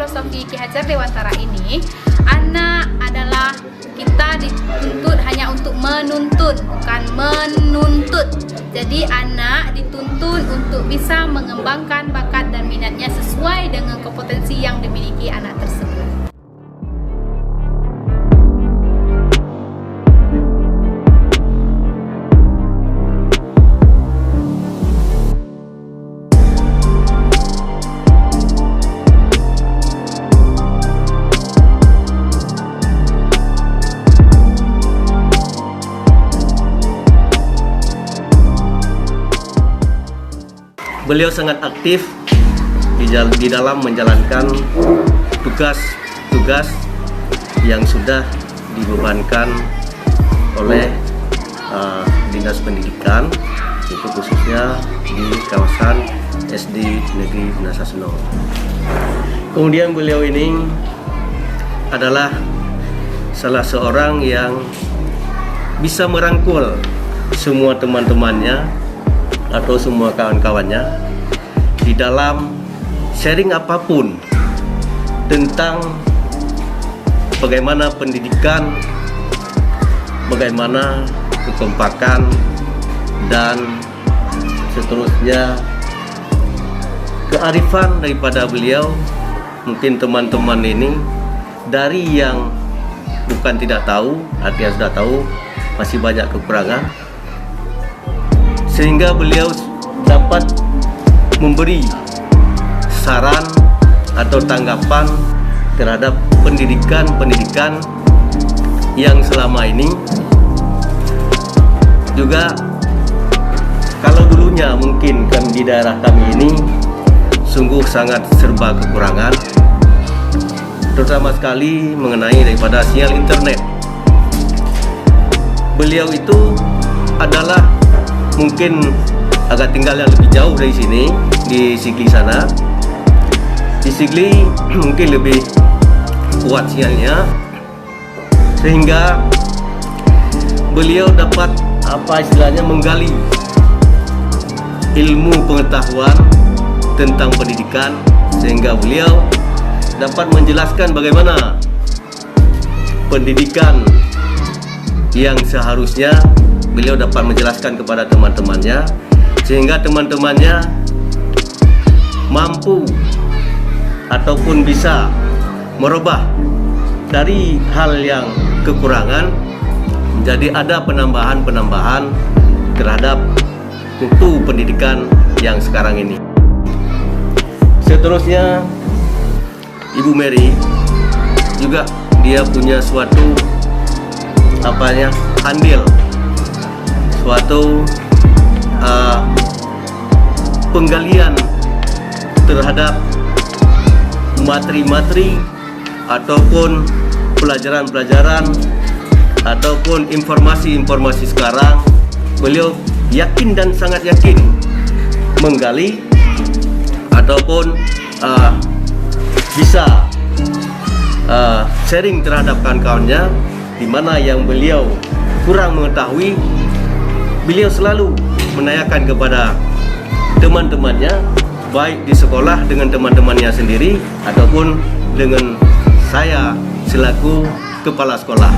filosofi Ki Hajar Dewantara ini, anak adalah kita dituntut hanya untuk menuntun, bukan menuntut. Jadi anak dituntun untuk bisa mengembangkan bakat dan minatnya sesuai dengan kompetensi yang dimiliki anak tersebut. Beliau sangat aktif di dalam menjalankan tugas-tugas yang sudah dibebankan oleh Dinas Pendidikan, itu khususnya di kawasan SD Negeri Nasasno. Kemudian beliau ini adalah salah seorang yang bisa merangkul semua teman-temannya atau semua kawan-kawannya di dalam sharing apapun tentang bagaimana pendidikan, bagaimana kekompakan, dan seterusnya kearifan daripada beliau. Mungkin teman-teman ini dari yang bukan tidak tahu, artinya sudah tahu, masih banyak kekurangan, sehingga beliau dapat memberi saran atau tanggapan terhadap pendidikan yang selama ini juga, kalau dulunya mungkin kan di daerah kami ini sungguh sangat serba kekurangan, terutama sekali mengenai daripada sinyal internet. Beliau itu adalah mungkin agak tinggalnya lebih jauh dari sini, di Sigli sana. Di Sigli mungkin lebih kuat sinyalnya, sehingga beliau dapat istilahnya menggali ilmu pengetahuan tentang pendidikan, sehingga beliau dapat menjelaskan bagaimana pendidikan yang seharusnya beliau dapat menjelaskan kepada teman-temannya, sehingga teman-temannya mampu ataupun bisa merubah dari hal yang kekurangan menjadi ada penambahan terhadap mutu pendidikan yang sekarang ini. Seterusnya Ibu Mary juga dia punya suatu andil, suatu penggalian terhadap materi-materi ataupun pelajaran-pelajaran ataupun informasi-informasi sekarang. Beliau yakin dan sangat yakin menggali ataupun bisa sharing terhadap kawan-kawannya, di mana yang beliau kurang mengetahui, beliau selalu menanyakan kepada teman-temannya, baik di sekolah dengan teman-temannya sendiri ataupun dengan saya selaku kepala sekolah.